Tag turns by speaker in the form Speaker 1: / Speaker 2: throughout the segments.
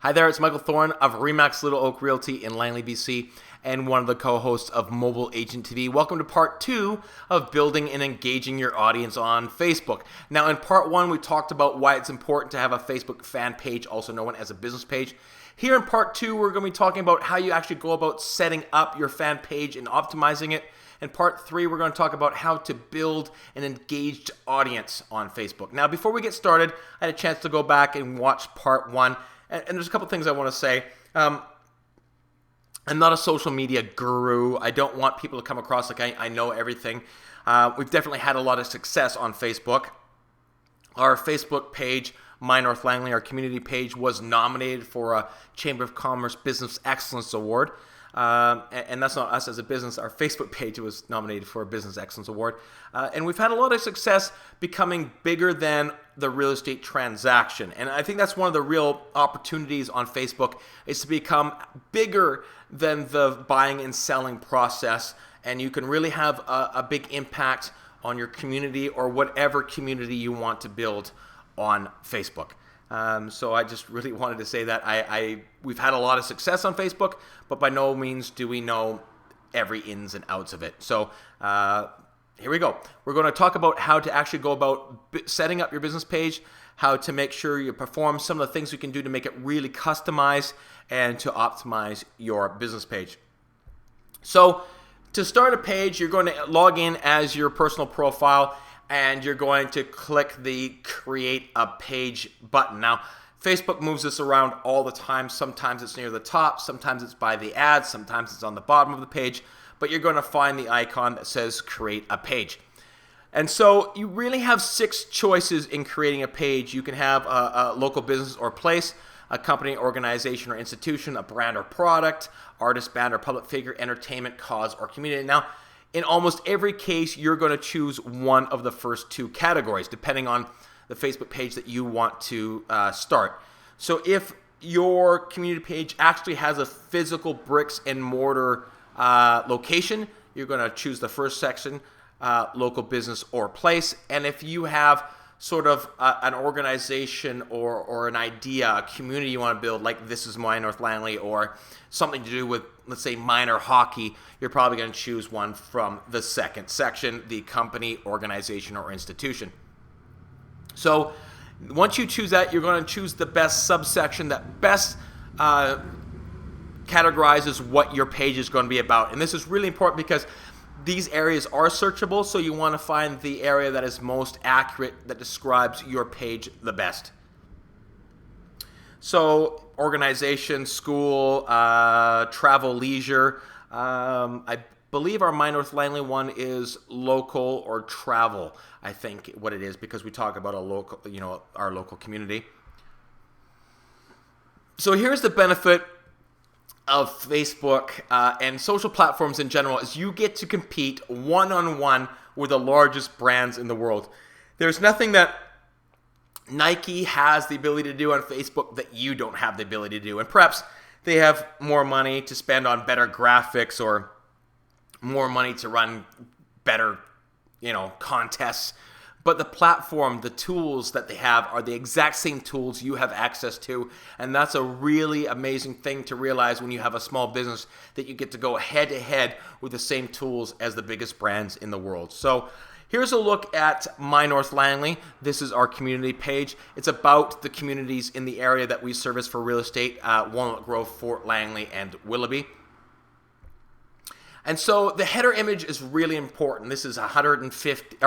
Speaker 1: Hi there, it's Michael Thorne of Remax Little Oak Realty in Langley, BC, and one of the co-hosts of Mobile Agent TV. Welcome to part 2 of building and engaging your audience on Facebook. Now, in part 1, we talked about why it's important to have a Facebook fan page, also known as a business page. Here in part 2, we're going to be talking about how you actually go about setting up your fan page and optimizing it. In part 3, we're going to talk about how to build an engaged audience on Facebook. Now, before we get started, I had a chance to go back and watch part 1. And there's a couple things I want to say. I'm not a social media guru. I don't want people to come across like I know everything. We've definitely had a lot of success on Facebook. Our Facebook page, My North Langley, our community page, was nominated for a Chamber of Commerce Business Excellence Award. And that's not us as a business. Our Facebook page was nominated for a Business Excellence Award. And we've had a lot of success becoming bigger than the real estate transaction. And I think that's one of the real opportunities on Facebook is to become bigger than the buying and selling process. And you can really have a big impact on your community or whatever community you want to build on Facebook. So I just really wanted to say that we've had a lot of success on Facebook, but by no means do we know every ins and outs of it. So here we go. We're going to talk about how to actually go about setting up your business page, how to make sure you perform some of the things you can do to make it really customized and to optimize your business page. So to start a page, you're going to log in as your personal profile, and you're going to click the Create a Page button. Now, Facebook moves this around all the time. Sometimes it's near the top, sometimes it's by the ads, sometimes it's on the bottom of the page, but you're going to find the icon that says Create a Page. And so you really have 6 choices in creating a page. You can have a local business or place, a company, organization, or institution, a brand or product, artist, band, or public figure, entertainment, cause, or community. Now, in almost every case, you're going to choose one of the first 2 categories, depending on the Facebook page that you want to start. So if your community page actually has a physical bricks and mortar location, you're going to choose the first section, local business or place. And if you have sort of an organization or an idea, a community you want to build, like This Is My North Langley, or something to do with, let's say, minor hockey, you're probably going to choose one from the second section, the company, organization, or institution. So once you choose that, you're going to choose the best subsection that best categorizes what your page is going to be about. And this is really important because these areas are searchable, so you want to find the area that is most accurate, that describes your page the best. So organization, school, travel, leisure. I believe our My North Langley one is local or travel, I think what it is, because we talk about our local community. So here's the benefit of Facebook and social platforms in general is you get to compete one-on-one with the largest brands in the world. There's nothing that Nike has the ability to do on Facebook that you don't have the ability to do. And perhaps they have more money to spend on better graphics or more money to run better, contests. But the platform, the tools that they have are the exact same tools you have access to. And that's a really amazing thing to realize when you have a small business, that you get to go head to head with the same tools as the biggest brands in the world. So here's a look at My North Langley. This is our community page. It's about the communities in the area that we service for real estate, Walnut Grove, Fort Langley, and Willoughby. And so the header image is really important. This is 850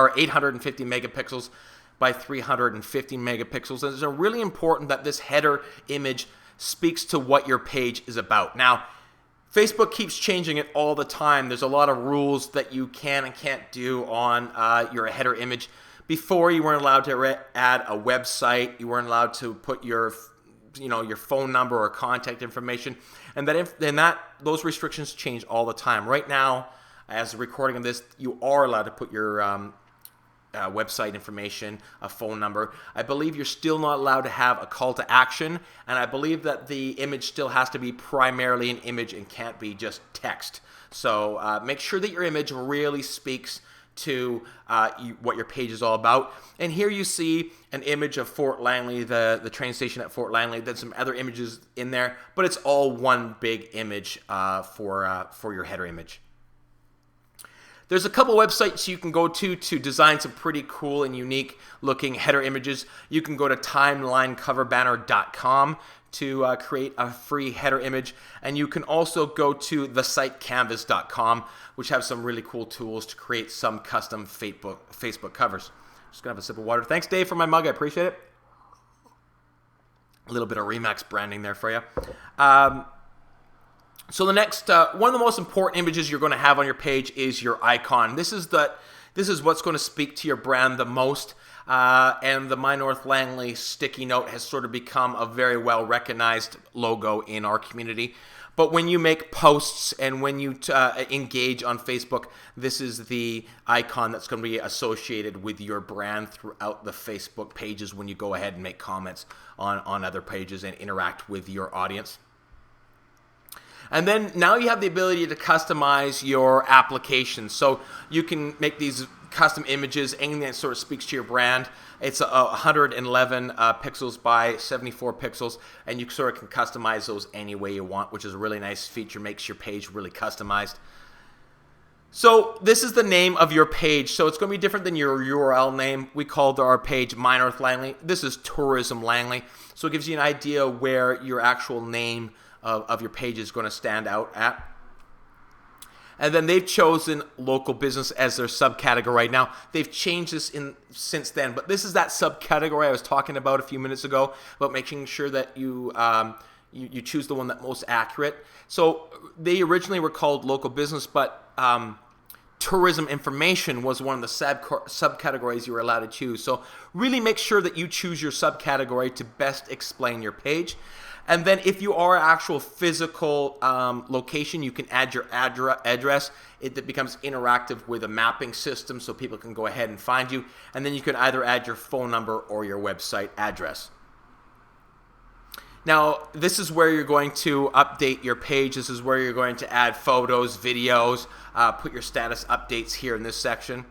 Speaker 1: megapixels by 350 megapixels. And it's really important that this header image speaks to what your page is about. Now, Facebook keeps changing it all the time. There's a lot of rules that you can and can't do on your header image. Before, you weren't allowed to add a website. You weren't allowed to put your phone number or contact information, and those restrictions change all the time. Right now, as a recording of this, you are allowed to put your website information, a phone number. I believe you're still not allowed to have a call to action, and I believe that the image still has to be primarily an image and can't be just text. So make sure that your image really speaks to what your page is all about. And here you see an image of Fort Langley, the train station at Fort Langley. There's some other images in there, but it's all one big image for your header image. There's a couple websites you can go to design some pretty cool and unique looking header images. You can go to timelinecoverbanner.com to create a free header image, and you can also go to thesitecanvas.com, which have some really cool tools to create some custom Facebook covers. Just gonna have a sip of water. Thanks, Dave, for my mug. I appreciate it. A little bit of Remax branding there for you. So the next, one of the most important images you're going to have on your page is your icon. This is what's going to speak to your brand the most. And the My North Langley sticky note has sort of become a very well recognized logo in our community. But when you make posts and when you engage on Facebook, this is the icon that's going to be associated with your brand throughout the Facebook pages when you go ahead and make comments on other pages and interact with your audience. And then now you have the ability to customize your application. So you can make these custom images, anything that sort of speaks to your brand. It's 111 pixels by 74 pixels, and you sort of can customize those any way you want, which is a really nice feature, makes your page really customized. So this is the name of your page. So it's going to be different than your URL name. We called our page My North Langley. This is Tourism Langley. So it gives you an idea where your actual name of your page is going to stand out at. And then they've chosen local business as their subcategory right now. They've changed this since then, but this is that subcategory I was talking about a few minutes ago, about making sure that you choose the one that's most accurate. So they originally were called local business, but tourism information was one of the subcategories you were allowed to choose. So really make sure that you choose your subcategory to best explain your page. And then if you are an actual physical location, you can add your address. It becomes interactive with a mapping system so people can go ahead and find you. And then you can either add your phone number or your website address. Now, this is where you're going to update your page. This is where you're going to add photos, videos, put your status updates here in this section.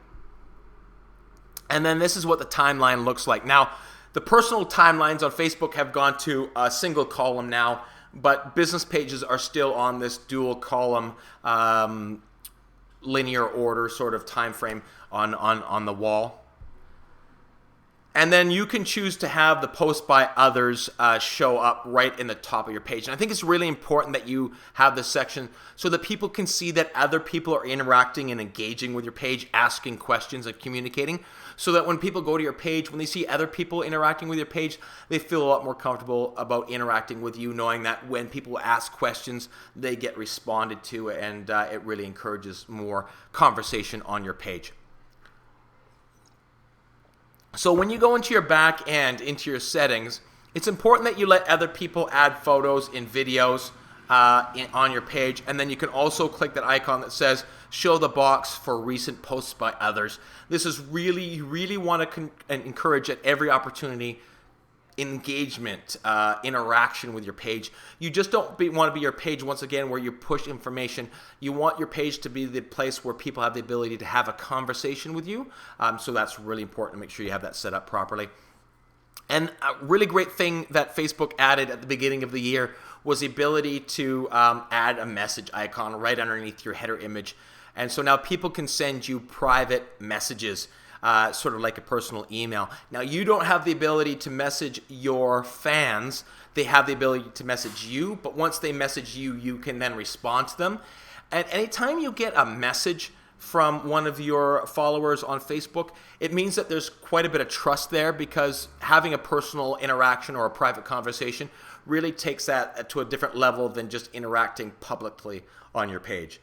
Speaker 1: And then this is what the timeline looks like. Now, the personal timelines on Facebook have gone to a single column now, but business pages are still on this dual column linear order sort of time frame on the wall. And then you can choose to have the post by others show up right in the top of your page. And I think it's really important that you have this section so that people can see that other people are interacting and engaging with your page, asking questions and communicating, so that when people go to your page, when they see other people interacting with your page, they feel a lot more comfortable about interacting with you, knowing that when people ask questions, they get responded to, and it really encourages more conversation on your page. So when you go into your back end, into your settings, it's important that you let other people add photos and videos on your page. And then you can also click that icon that says show the box for recent posts by others. This is really, you really want to encourage at every opportunity engagement, interaction with your page. You just don't want to be your page, once again, where you push information. You want your page to be the place where people have the ability to have a conversation with you. So that's really important to make sure you have that set up properly. And a really great thing that Facebook added at the beginning of the year was the ability to add a message icon right underneath your header image. And so now people can send you private messages, sort of like a personal email. Now, you don't have the ability to message your fans. They have the ability to message you, but once they message you, you can then respond to them. And anytime you get a message from one of your followers on Facebook, it means that there's quite a bit of trust there, because having a personal interaction or a private conversation really takes that to a different level than just interacting publicly on your page.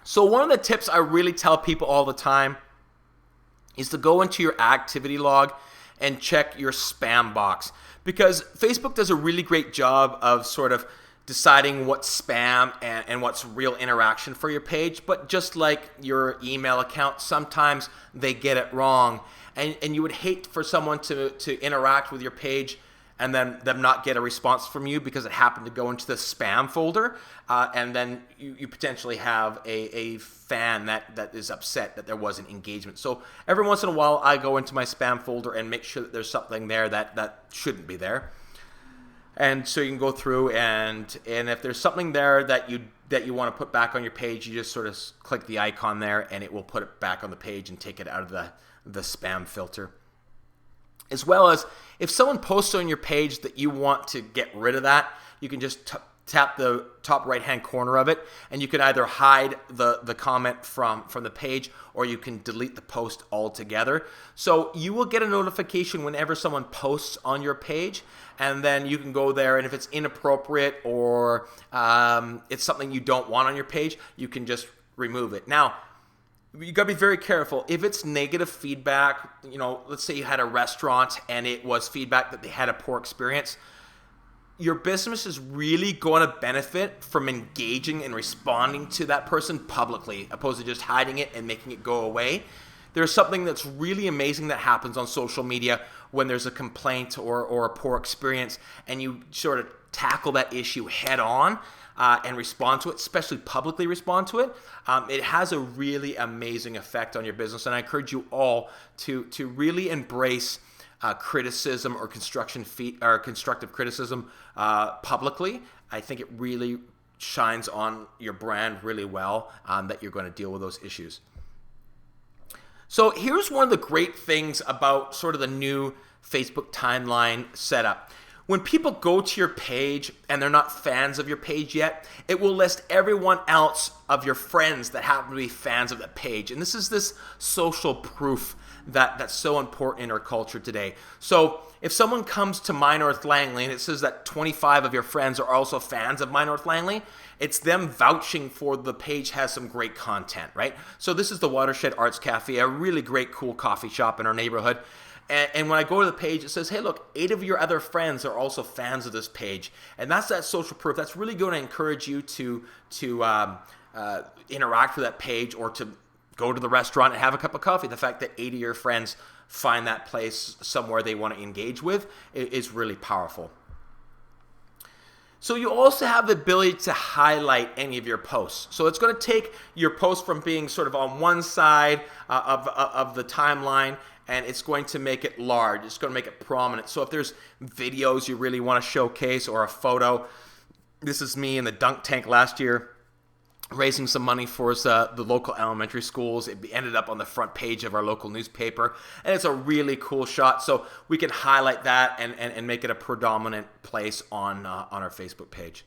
Speaker 1: So one of the tips I really tell people all the time is to go into your activity log and check your spam box, because Facebook does a really great job of sort of deciding what's spam and what's real interaction for your page. But just like your email account, sometimes they get it wrong, and you would hate for someone to interact with your page and then them not get a response from you because it happened to go into the spam folder, and then you potentially have a fan that is upset that there wasn't engagement. So every once in a while, I go into my spam folder and make sure that there's something there that shouldn't be there. And so you can go through and if there's something there that you want to put back on your page, you just sort of click the icon there and it will put it back on the page and take it out of the spam filter. As well as if someone posts on your page that you want to get rid of that, you can just tap the top right hand corner of it, and you can either hide the comment from the page, or you can delete the post altogether. So you will get a notification whenever someone posts on your page, and then you can go there, and if it's inappropriate or it's something you don't want on your page, you can just remove it. Now, you got to be very careful. If it's negative feedback, let's say you had a restaurant and it was feedback that they had a poor experience, your business is really going to benefit from engaging and responding to that person publicly, opposed to just hiding it and making it go away. There's something that's really amazing that happens on social media when there's a complaint or a poor experience, and you sort of tackle that issue head on and respond to it, especially publicly respond to it. It has a really amazing effect on your business, and I encourage you all to really embrace criticism or constructive criticism publicly. I think it really shines on your brand really well that you're going to deal with those issues. So here's one of the great things about sort of the new Facebook timeline setup. When people go to your page and they're not fans of your page yet, it will list everyone else of your friends that happen to be fans of that page. And this is this social proof that's so important in our culture today. So if someone comes to My North Langley and it says that 25 of your friends are also fans of My North Langley, it's them vouching for the page has some great content, right? So this is the Watershed Arts Cafe, a really great, cool coffee shop in our neighborhood. And when I go to the page, it says, hey, look, 8 of your other friends are also fans of this page. And that's that social proof. That's really going to encourage you to interact with that page, or to go to the restaurant and have a cup of coffee. The fact that 8 of your friends find that place somewhere they want to engage with is really powerful. So you also have the ability to highlight any of your posts. So it's going to take your post from being sort of on one side of the timeline, and it's going to make it large. It's going to make it prominent. So if there's videos you really want to showcase, or a photo, this is me in the dunk tank last year, raising some money for the local elementary schools. It ended up on the front page of our local newspaper, and it's a really cool shot. So we can highlight that and make it a predominant place on our Facebook page.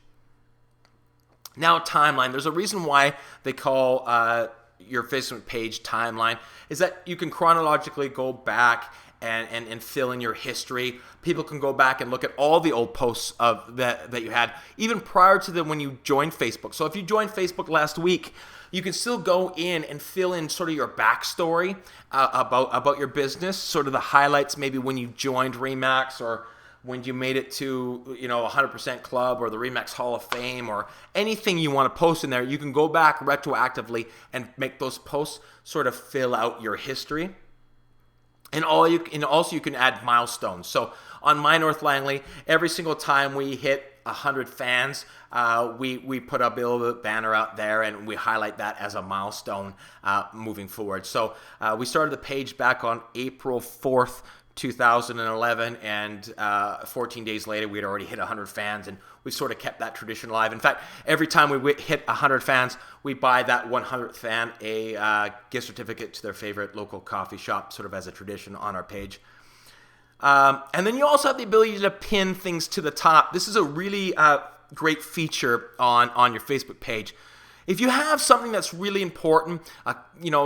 Speaker 1: Now, timeline. There's a reason why they call your Facebook page timeline, is that you can chronologically go back and fill in your history. People can go back and look at all the old posts of that you had, even prior to when you joined Facebook. So if you joined Facebook last week, you can still go in and fill in sort of your backstory about your business, sort of the highlights, maybe when you joined RE/MAX, or when you made it to 100% Club, or the RE/MAX Hall of Fame, or anything you want to post in there. You can go back retroactively and make those posts sort of fill out your history. And also you can add milestones. So on My North Langley, every single time we hit 100 fans, we put a little banner out there, and we highlight that as a milestone moving forward. So we started the page back on April 4th, 2011, and 14 days later, we had already hit 100 fans, and we sort of kept that tradition alive. In fact, every time we hit 100 fans, we buy that 100th fan a gift certificate to their favorite local coffee shop, sort of as a tradition on our page. And then you also have the ability to pin things to the top. This is a really great feature on your Facebook page. If you have something that's really important,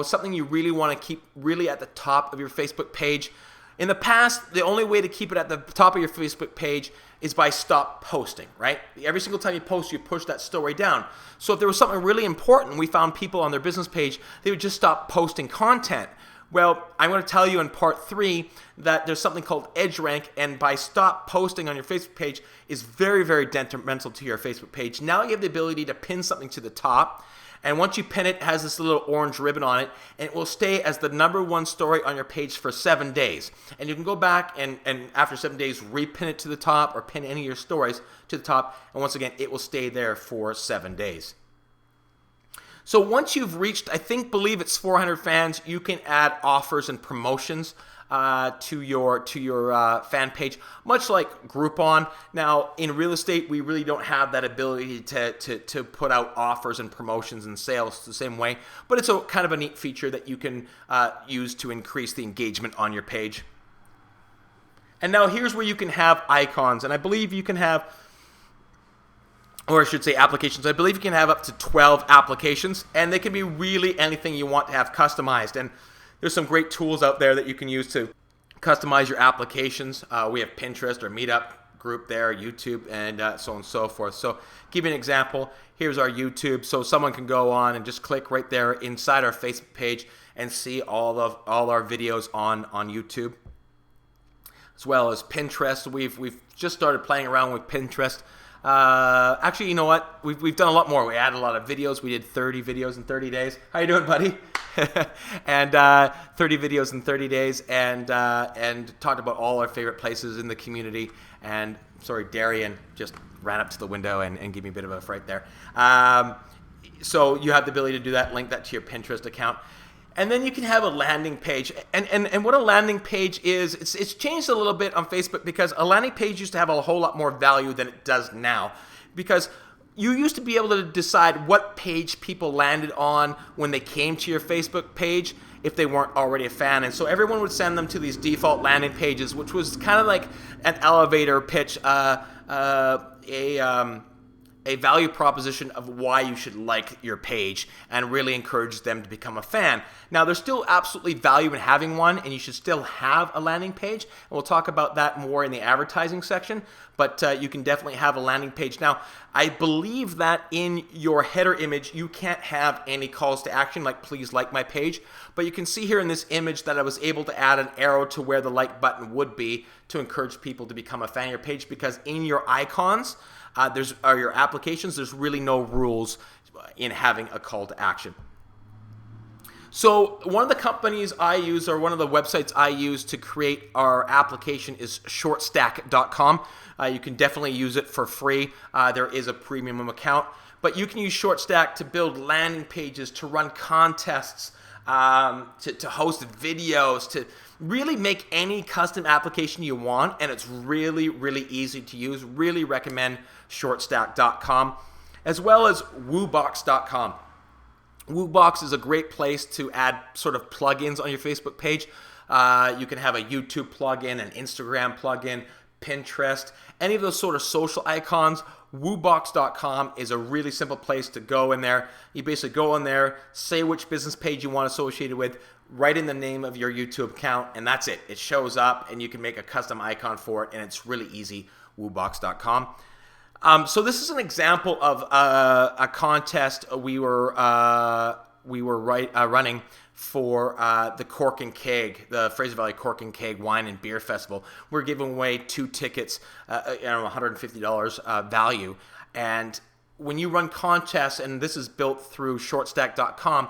Speaker 1: something you really want to keep really at the top of your Facebook page, in the past, the only way to keep it at the top of your Facebook page is by stop posting, right? Every single time you post, you push that story down. So if there was something really important, we found people on their business page, they would just stop posting content. Well, I'm going to tell you in part 3 that there's something called EdgeRank, and by stop posting on your Facebook page is very, very detrimental to your Facebook page. Now you have the ability to pin something to the top, And once you pin it, it has this little orange ribbon on it, and it will stay as the #1 story on your page for 7 days. And you can go back and after 7 days, repin it to the top or pin any of your stories to the top. And once again, it will stay there for 7 days. So once you've reached, believe it's 400 fans, you can add offers and promotions to your fan page, much like Groupon. Now, in real estate, we really don't have that ability to put out offers and promotions and sales the same way, but it's a kind of a neat feature that you can use to increase the engagement on your page. And now here's where you can have icons, and I believe you can have, or I should say applications. I believe you can have up to 12 applications, and they can be really anything you want to have customized. And there's some great tools out there that you can use to customize your applications. We have Pinterest or Meetup group there, YouTube, and so on and so forth. So give you an example. Here's our YouTube. So someone can go on and just click right there inside our Facebook page and see all our videos on YouTube. As well as Pinterest. We've just started playing around with Pinterest. Actually, you know what? We've done a lot more. We added a lot of videos. We did 30 videos in 30 days. How you doing, buddy? And 30 videos in 30 days, and talked about all our favorite places in the community. And sorry, Darian just ran up to the window and gave me a bit of a fright there. So you have the ability to do that. Link that to your Pinterest account. And then you can have a landing page. And what a landing page is, it's changed a little bit on Facebook, because a landing page used to have a whole lot more value than it does now. Because you used to be able to decide what page people landed on when they came to your Facebook page if they weren't already a fan. And so everyone would send them to these default landing pages, which was kind of like an elevator pitch, a value proposition of why you should like your page, and really encourage them to become a fan. Now, there's still absolutely value in having one, and you should still have a landing page, and we'll talk about that more in the advertising section, but you can definitely have a landing page. Now, I believe that in your header image, you can't have any calls to action, like please like my page, but you can see here in this image that I was able to add an arrow to where the like button would be to encourage people to become a fan of your page, because in your icons, your applications, there's really no rules in having a call to action. So one of the companies I use, or one of the websites I use to create our application, is shortstack.com. You can definitely use it for free. There is a premium account, but you can use Shortstack to build landing pages, to run contests, to host videos, to really make any custom application you want, and it's really, really easy to use. Really recommend shortstack.com, as well as woobox.com. Woobox is a great place to add sort of plugins on your Facebook page. You can have a YouTube plugin, an Instagram plugin, Pinterest, any of those sort of social icons. Woobox.com is a really simple place to go in there. You basically go in there, say which business page you want associated with, write in the name of your YouTube account, and that's it. It shows up, and you can make a custom icon for it, and it's really easy. Woobox.com. So this is an example of a contest we were running for the Cork and Keg, the Fraser Valley Cork and Keg Wine and Beer Festival. We're giving away 2 tickets, $150 value. And when you run contests, and this is built through shortstack.com,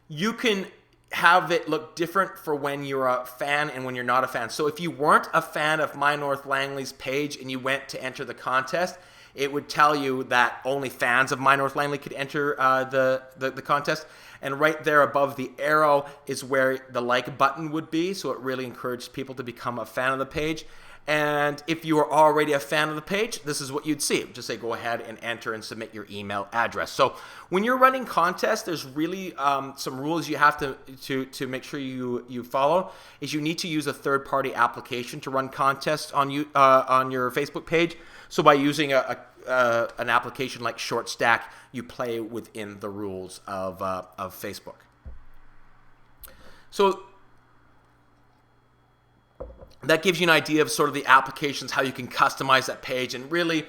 Speaker 1: you can have it look different for when you're a fan and when you're not a fan. So if you weren't a fan of My North Langley's page and you went to enter the contest, it would tell you that only fans of My North Langley could enter the contest. And right there above the arrow is where the like button would be. So it really encouraged people to become a fan of the page. And if you are already a fan of the page, this is what you'd see. Just say go ahead and enter and submit your email address. So when you're running contests, there's really some rules you have to make sure you follow. Is you need to use a third-party application to run contests on your Facebook page. So by using an application like Shortstack, you play within the rules of Facebook. So that gives you an idea of sort of the applications, how you can customize that page, and really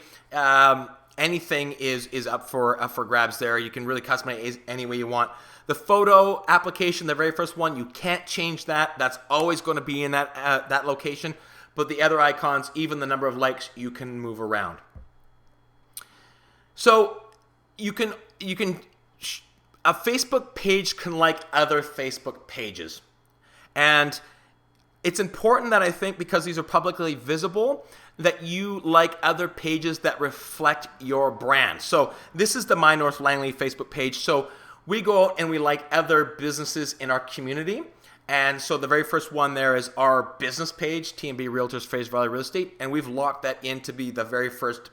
Speaker 1: anything is up for grabs there. You can really customize it any way you want. The photo application, the very first one, you can't change that. That's always going to be in that location. But the other icons, even the number of likes, you can move around. So you can a Facebook page can like other Facebook pages. And it's important that I think, because these are publicly visible, that you like other pages that reflect your brand. So this is the My North Langley Facebook page. So we go out and we like other businesses in our community. And so the very first one there is our business page, TMB Realtors Fraser Valley Real Estate. And we've locked that in to be the very first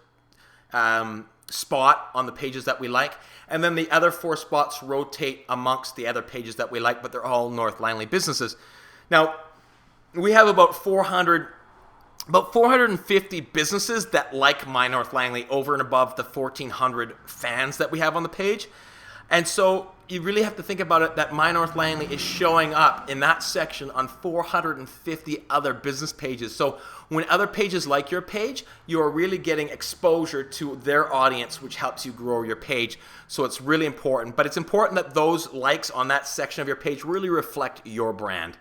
Speaker 1: spot on the pages that we like. And then the other 4 spots rotate amongst the other pages that we like, but they're all North Langley businesses. Now, we have about 450 businesses that like My North Langley over and above the 1,400 fans that we have on the page. And so you really have to think about it that My North Langley is showing up in that section on 450 other business pages. So when other pages like your page, you are really getting exposure to their audience, which helps you grow your page. So it's really important. But it's important that those likes on that section of your page really reflect your brand.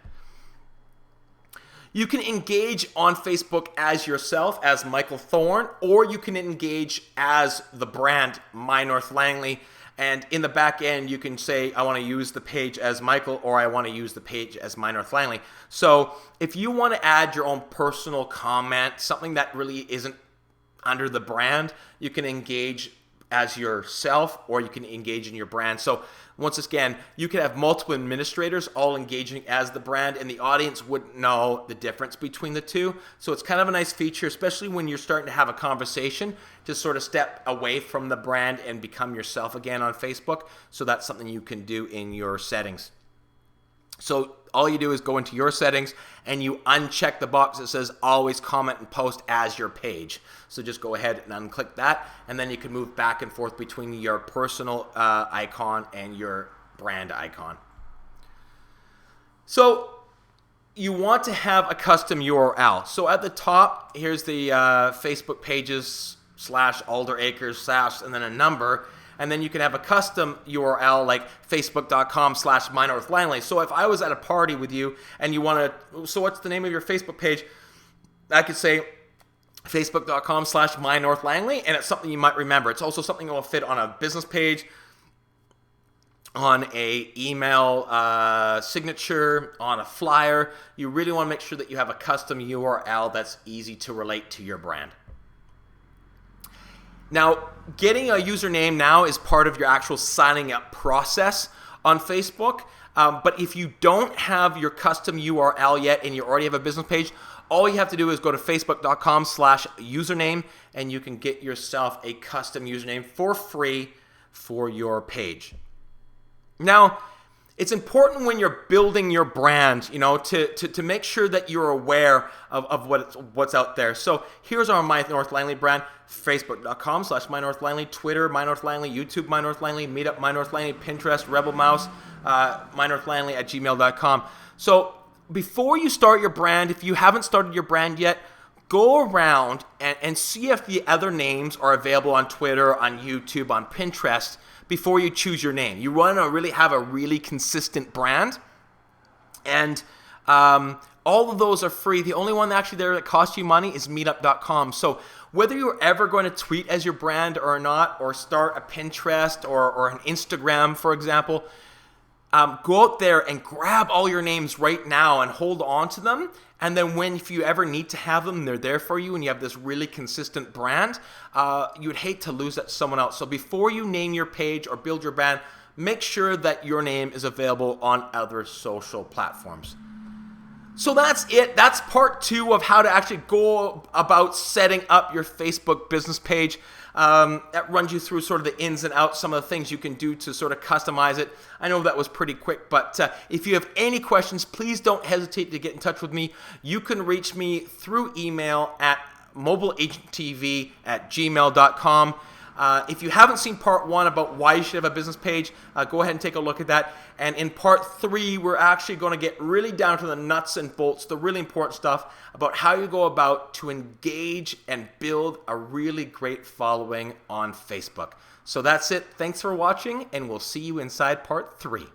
Speaker 1: You can engage on Facebook as yourself, as Michael Thorne, or you can engage as the brand My North Langley. And in the back end, you can say, I want to use the page as Michael, or I want to use the page as My North Langley. So if you want to add your own personal comment, something that really isn't under the brand, you can engage as yourself, or you can engage in your brand. So once again, you can have multiple administrators all engaging as the brand, and the audience wouldn't know the difference between the two. So it's kind of a nice feature, especially when you're starting to have a conversation, to sort of step away from the brand and become yourself again on Facebook. So that's something you can do in your settings. So all you do is go into your settings and you uncheck the box that says always comment and post as your page. So just go ahead and unclick that, and then you can move back and forth between your personal icon and your brand icon. So you want to have a custom URL. So at the top, here's the Facebook pages /Alder Acres / and then a number. And then you can have a custom URL like facebook.com/My North Langley. So if I was at a party with you and you want to, so what's the name of your Facebook page? I could say facebook.com/My North Langley, and it's something you might remember. It's also something that will fit on a business page, on a email signature, on a flyer. You really want to make sure that you have a custom URL that's easy to relate to your brand. Now, getting a username now is part of your actual signing up process on Facebook. But if you don't have your custom URL yet and you already have a business page, all you have to do is go to facebook.com/username and you can get yourself a custom username for free for your page. Now, it's important when you're building your brand, to make sure that you're aware of what's out there. So here's our My North Langley brand: facebook.com/My North Langley, Twitter, My North Langley, YouTube, My North Langley, Meetup, My North Langley, Pinterest, Rebel Mouse, My North Langley @gmail.com. So before you start your brand, if you haven't started your brand yet, go around and see if the other names are available on Twitter, on YouTube, on Pinterest, before you choose your name. You want to really have a really consistent brand, and all of those are free. The only one actually there that costs you money is meetup.com. So whether you're ever going to tweet as your brand or not, or start a Pinterest or an Instagram, for example, go out there and grab all your names right now and hold on to them. And then if you ever need to have them, they're there for you, and you have this really consistent brand. You would hate to lose that to someone else. So before you name your page or build your brand, make sure that your name is available on other social platforms. So that's it. That's part 2 of how to actually go about setting up your Facebook business page. That runs you through sort of the ins and outs, some of the things you can do to sort of customize it. I know that was pretty quick, but if you have any questions, please don't hesitate to get in touch with me. You can reach me through email at mobileagenttv@gmail.com. If you haven't seen part 1 about why you should have a business page, go ahead and take a look at that. And in part 3, we're actually going to get really down to the nuts and bolts, the really important stuff about how you go about to engage and build a really great following on Facebook. So that's it. Thanks for watching, and we'll see you inside part 3.